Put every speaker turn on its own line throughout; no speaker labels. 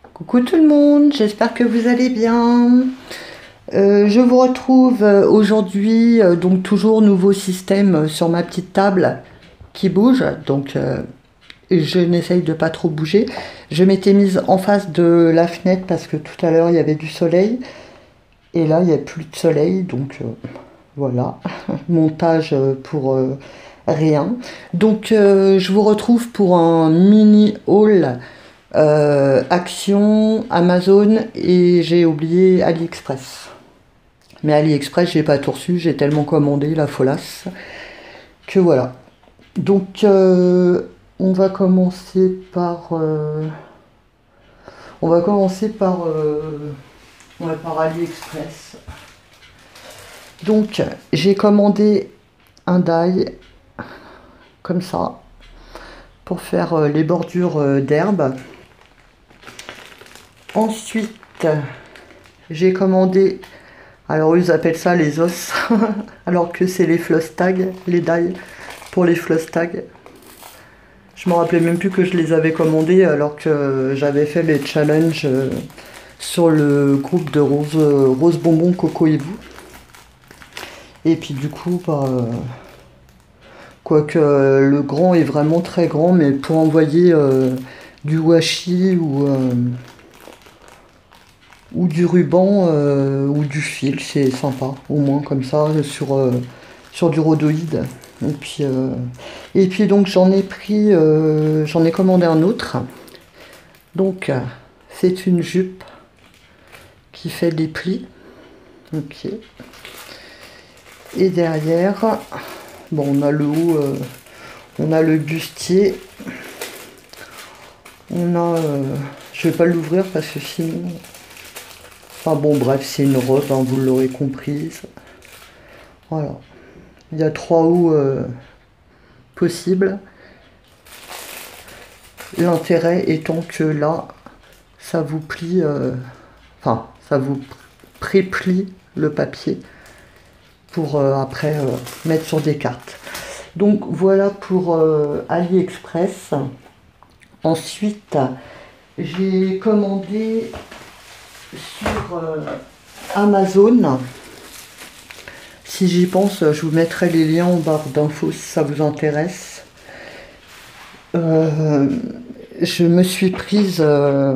Coucou tout le monde, j'espère que vous allez bien. Je vous retrouve aujourd'hui, donc toujours nouveau système sur ma petite table qui bouge, donc je n'essaye de pas trop bouger. Je m'étais mise en face de la fenêtre parce que tout à l'heure il y avait du soleil et là il n'y a plus de soleil, donc voilà, montage pour rien. Donc je vous retrouve pour un mini haul. Action, Amazon et j'ai oublié AliExpress. Mais AliExpress, j'ai pas tout reçu, j'ai tellement commandé la folasse que voilà. Donc on va commencer par on va commencer par ouais, par AliExpress. Donc j'ai commandé un die comme ça pour faire les bordures d'herbe. Ensuite, j'ai commandé, alors ils appellent ça les os, alors que c'est les floss tags, les die pour les floss tags. Je me rappelais même plus que je les avais commandés alors que j'avais fait les challenges sur le groupe de Rose Bonbon, Coco et vous. Et puis du coup, quoique le grand est vraiment très grand, mais pour envoyer du washi ou du ruban ou du fil, c'est sympa, au moins comme ça, sur du rhodoïde. Et puis donc j'en ai commandé un autre. Donc c'est une jupe qui fait des plis. Ok. Et derrière, bon, on a le haut, on a le bustier. On a, je vais pas l'ouvrir parce que sinon. Enfin bon, bref, c'est une robe, hein, vous l'aurez comprise. Voilà. Il y a 3 hauts possibles. L'intérêt étant que là, ça vous plie, enfin, ça vous préplie le papier pour après mettre sur des cartes. Donc voilà pour AliExpress. Ensuite, j'ai commandé sur Amazon. Si j'y pense, je vous mettrai les liens en barre d'infos si ça vous intéresse. Je me suis prise, je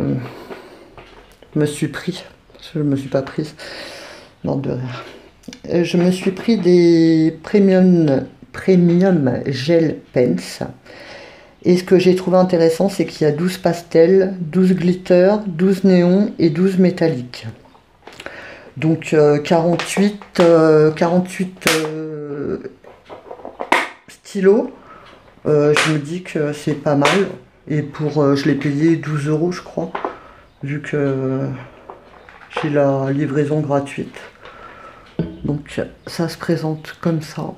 me suis pas prise, non de rien. Je me suis pris des premium gel pens. Et ce que j'ai trouvé intéressant, c'est qu'il y a 12 pastels, 12 glitter, 12 néons et 12 métalliques. Donc 48 stylos. Je me dis que c'est pas mal. Et je l'ai payé 12 € je crois, vu que j'ai la livraison gratuite. Donc ça se présente comme ça.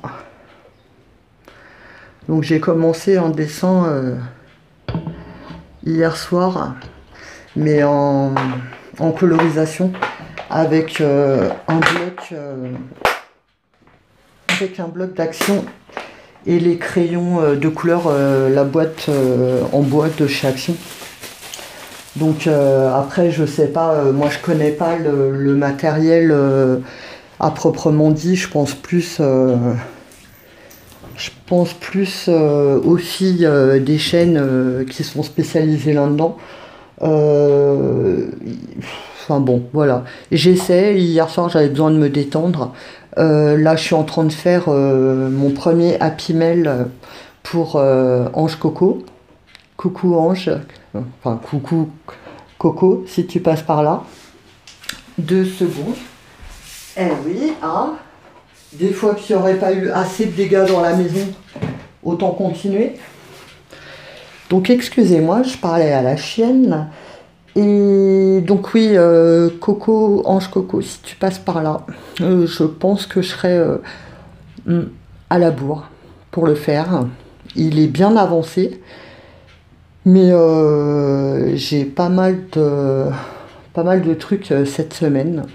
Donc j'ai commencé un dessin hier soir, mais en colorisation, avec un bloc d'action et les crayons de couleur, la boîte en bois de chez Action. Donc après je sais pas, moi je connais pas le matériel à proprement dit, je pense plus aussi des chaînes qui sont spécialisées là-dedans. Enfin bon, voilà. J'essaie, hier soir j'avais besoin de me détendre. Là je suis en train de faire mon premier Happy Mail pour Ange Coco. Coucou Ange, enfin coucou Coco, si tu passes par là. 2 secondes. Eh oui, hein. Des fois qu'il n'y aurait pas eu assez de dégâts dans la maison, autant continuer. Donc excusez-moi, je parlais à la chienne. Et donc oui, Coco, Ange Coco, si tu passes par là, je pense que je serai à la bourre pour le faire. Il est bien avancé, mais j'ai pas mal de trucs cette semaine.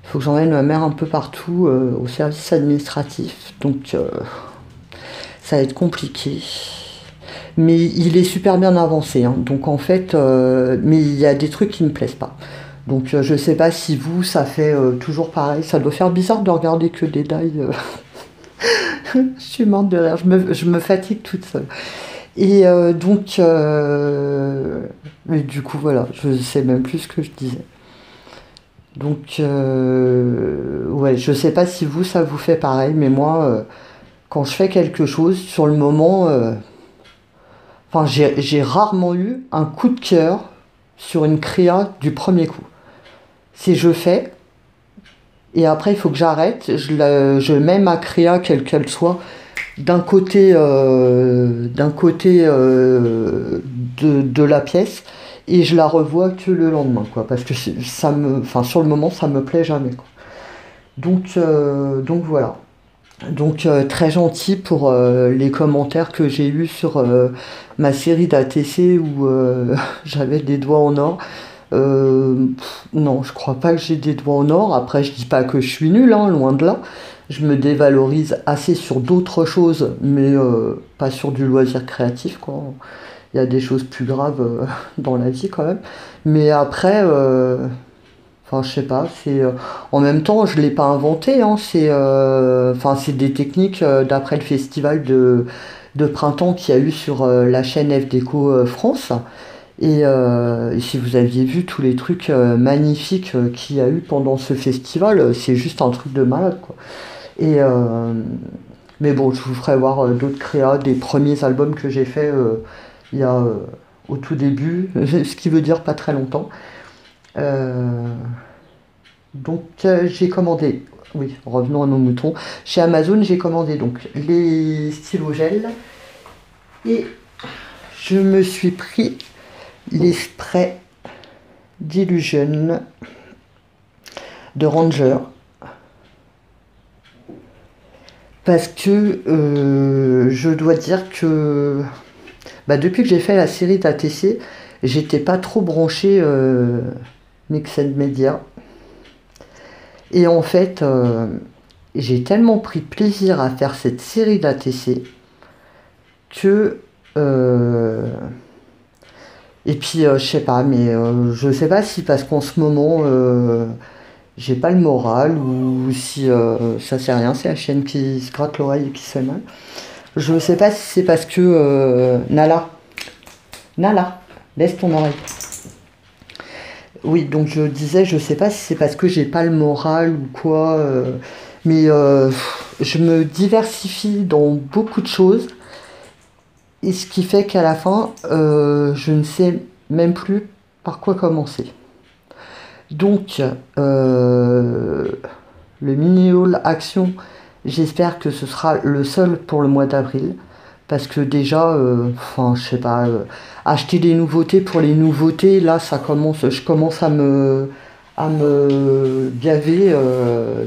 Il faut que j'emmène ma mère un peu partout au service administratif, donc ça va être compliqué. mais il est super bien avancé, hein. Donc en fait, mais il y a des trucs qui me plaisent pas. Donc je sais pas si vous, ça fait toujours pareil. Ça doit faire bizarre de regarder que des dailles. Je suis morte de rire, je me fatigue toute seule. Et donc, mais du coup, voilà, je sais même plus ce que je disais. Donc, ouais, je sais pas si vous, ça vous fait pareil, mais moi, quand je fais quelque chose, sur le moment, enfin, j'ai rarement eu un coup de cœur sur une créa du premier coup. Si je fais, et après il faut que j'arrête, je mets ma créa, quelle qu'elle soit, d'un côté de la pièce, et je la revois que le lendemain, quoi, parce que enfin, sur le moment, ça me plaît jamais, quoi. Donc voilà. Donc très gentil pour les commentaires que j'ai eus sur ma série d'ATC où j'avais des doigts en or. Non, je crois pas que j'ai des doigts en or. Après, je dis pas que je suis nulle, hein, loin de là. Je me dévalorise assez sur d'autres choses, mais pas sur du loisir créatif, quoi. Il y a des choses plus graves dans la vie quand même. Mais après, enfin, je sais pas, en même temps, je l'ai pas inventé, hein, enfin, c'est des techniques d'après le festival de printemps qu'il y a eu sur la chaîne FDeco France. Et si vous aviez vu tous les trucs magnifiques qu'il y a eu pendant ce festival, c'est juste un truc de malade, quoi. Et mais bon, je vous ferai voir d'autres créas, des premiers albums que j'ai fait il y a au tout début, ce qui veut dire pas très longtemps. Euh, donc j'ai commandé, oui, revenons à nos moutons. Chez Amazon, j'ai commandé donc les stylos gel et je me suis pris les sprays d'Illusion de Ranger parce que je dois dire que bah, depuis que j'ai fait la série d'ATC, j'étais pas trop branché Mix and Media. Et en fait, j'ai tellement pris plaisir à faire cette série d'ATC que et puis je sais pas, mais je sais pas si parce qu'en ce moment j'ai pas le moral ou si ça sert à rien, c'est la chaîne qui se gratte l'oreille et qui se fait mal. Je sais pas si c'est parce que Nala, laisse ton oreille. Oui, donc je disais, je sais pas si c'est parce que j'ai pas le moral ou quoi, mais je me diversifie dans beaucoup de choses, et ce qui fait qu'à la fin, je ne sais même plus par quoi commencer. Donc, le mini haul action, j'espère que ce sera le seul pour le mois d'avril. Parce que déjà, enfin, je sais pas, acheter des nouveautés pour les nouveautés, là, je commence à me gaver.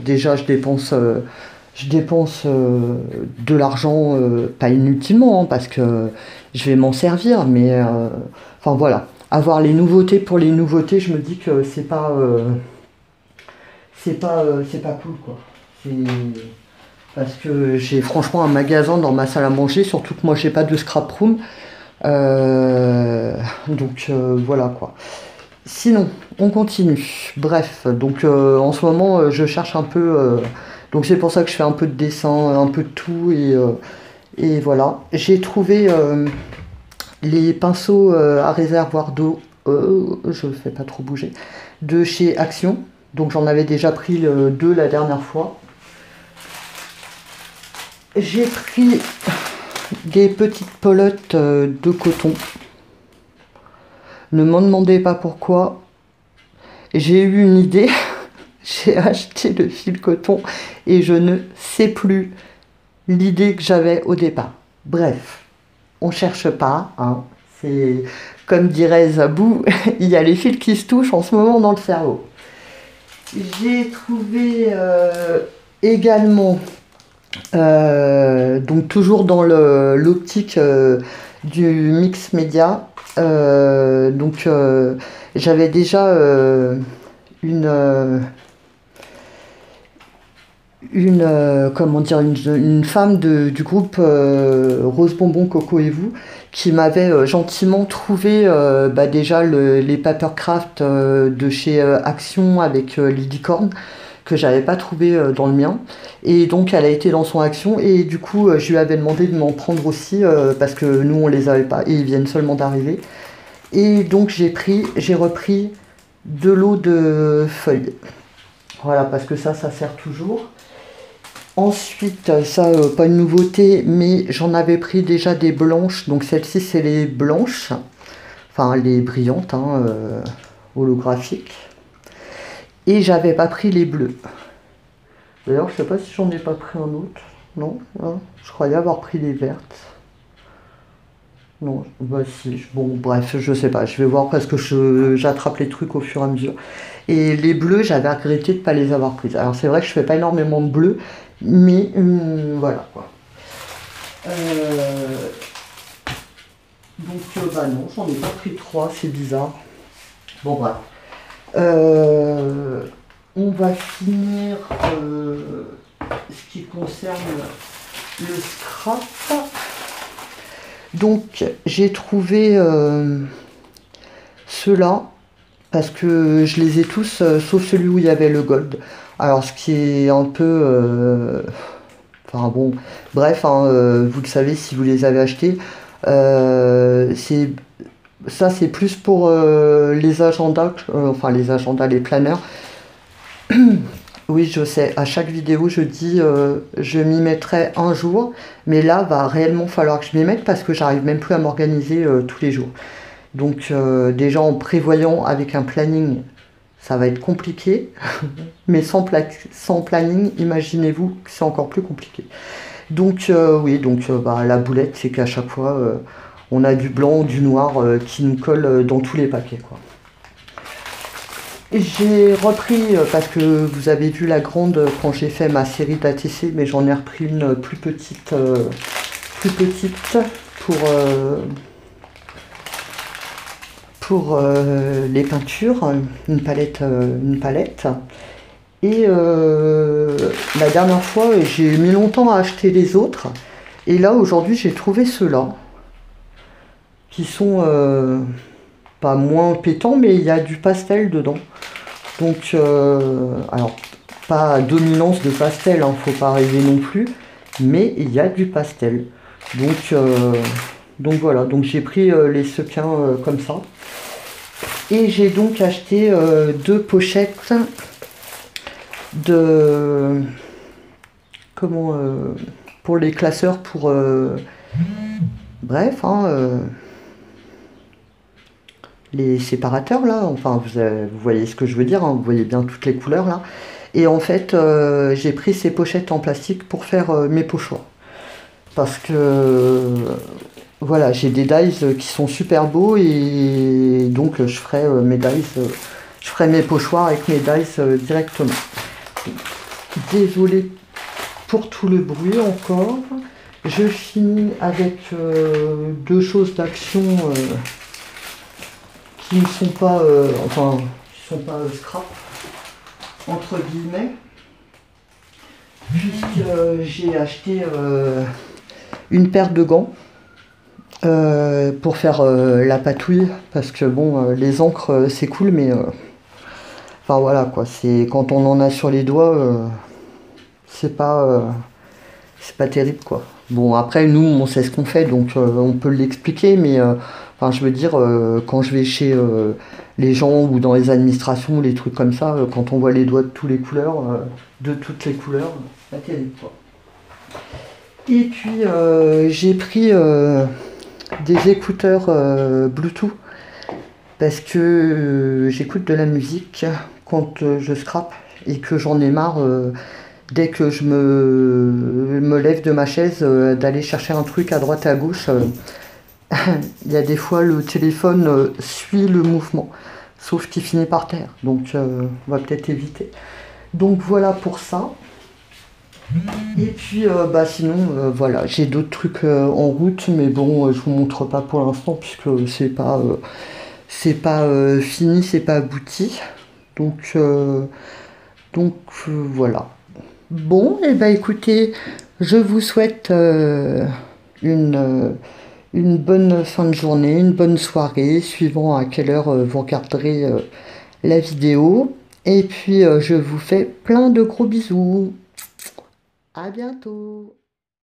Déjà, je dépense de l'argent, pas inutilement, hein, parce que je vais m'en servir, mais enfin voilà. Avoir les nouveautés pour les nouveautés, je me dis que c'est pas cool, quoi. C'est parce que j'ai franchement un magasin dans ma salle à manger, surtout que moi j'ai pas de scrap room. Donc voilà, quoi. Sinon, on continue. Bref, donc en ce moment je cherche un peu. Donc c'est pour ça que je fais un peu de dessin, un peu de tout. Et voilà. J'ai trouvé les pinceaux à réservoir d'eau. Je ne fais pas trop bouger. De chez Action. Donc j'en avais déjà pris deux la dernière fois. J'ai pris des petites pelotes de coton. Ne m'en demandez pas pourquoi. J'ai eu une idée. J'ai acheté le fil coton et je ne sais plus l'idée que j'avais au départ. Bref, on cherche pas, hein. C'est comme dirait Zabou, il y a les fils qui se touchent en ce moment dans le cerveau. J'ai trouvé également donc toujours dans l'optique du mix média. Donc j'avais déjà comment dire, une femme du groupe Rose Bonbon Coco et vous qui m'avait gentiment trouvé bah, déjà les Papercraft de chez Action avec Lidicorn, que j'avais pas trouvé dans le mien. Et donc elle a été dans son Action, et du coup je lui avais demandé de m'en prendre aussi, parce que nous on les avait pas, et ils viennent seulement d'arriver. Et donc j'ai repris de l'eau de feuille. Voilà, parce que ça sert toujours. Ensuite, ça, pas une nouveauté, mais j'en avais pris déjà des blanches. Donc celle-ci, c'est les blanches. Enfin, les brillantes, hein, holographiques. Et j'avais pas pris les bleues. D'ailleurs, je sais pas si j'en ai pas pris un autre. Non, hein, je croyais avoir pris les vertes. Non, bah si. Bon, bref, je sais pas. Je vais voir parce que j'attrape les trucs au fur et à mesure. Et les bleus, j'avais regretté de ne pas les avoir prises. Alors c'est vrai que je fais pas énormément de bleus, mais voilà quoi. Donc bah non, j'en ai pas pris trois, c'est bizarre. Bon bref. On va finir ce qui concerne le scrap. Donc j'ai trouvé ceux-là, parce que je les ai tous, sauf celui où il y avait le gold. Alors ce qui est un peu... enfin bon, bref, hein, vous le savez si vous les avez achetés. Ça c'est plus pour les agendas, enfin les agendas, les planeurs. Oui, je sais, à chaque vidéo je dis je m'y mettrai un jour, mais là va réellement falloir que je m'y mette parce que j'arrive même plus à m'organiser tous les jours. Donc déjà en prévoyant avec un planning, ça va être compliqué, mais sans planning, imaginez-vous que c'est encore plus compliqué. Donc oui, donc bah, la boulette, c'est qu'à chaque fois, on a du blanc, du noir qui nous colle dans tous les paquets, quoi. J'ai repris, parce que vous avez vu la grande quand j'ai fait ma série d'ATC, mais j'en ai repris une plus petite pour les peintures, une palette. Et la dernière fois, j'ai mis longtemps à acheter les autres. Et là, aujourd'hui, j'ai trouvé ceux-là, qui sont pas moins pétants, mais il y a du pastel dedans. Donc, alors, pas dominance de pastel, hein, faut pas rêver non plus, mais il y a du pastel. Donc voilà, donc j'ai pris les sequins comme ça. Et j'ai donc acheté deux pochettes de... Comment... pour les classeurs, pour... bref, hein, les séparateurs là, enfin vous voyez ce que je veux dire, hein, vous voyez bien toutes les couleurs là. Et en fait, j'ai pris ces pochettes en plastique pour faire mes pochoirs. Parce que... voilà, j'ai des dies qui sont super beaux et donc je ferai mes dies, je ferai mes pochoirs avec mes dies directement. Désolée pour tout le bruit encore. Je finis avec deux choses d'Action qui ne sont pas, enfin, qui sont pas scrap entre guillemets, puisque j'ai acheté une paire de gants. Pour faire la patouille, parce que bon, les encres c'est cool, mais enfin voilà quoi, c'est quand on en a sur les doigts, c'est pas terrible quoi. Bon après nous on sait ce qu'on fait, donc on peut l'expliquer, mais enfin je veux dire, quand je vais chez les gens ou dans les administrations, les trucs comme ça, quand on voit les doigts de toutes les couleurs, c'est pas terrible quoi. Et puis j'ai pris des écouteurs Bluetooth, parce que j'écoute de la musique quand je scrape et que j'en ai marre dès que je me lève de ma chaise d'aller chercher un truc à droite et à gauche. Il y a des fois le téléphone suit le mouvement, sauf qu'il finit par terre, donc on va peut-être éviter. Donc voilà pour ça. Et puis bah sinon voilà, j'ai d'autres trucs en route, mais bon je vous montre pas pour l'instant puisque c'est pas fini, c'est pas abouti. Donc voilà. Bon et bah écoutez, je vous souhaite une une bonne fin de journée, une bonne soirée, suivant à quelle heure vous regarderez la vidéo. Et puis je vous fais plein de gros bisous. À bientôt.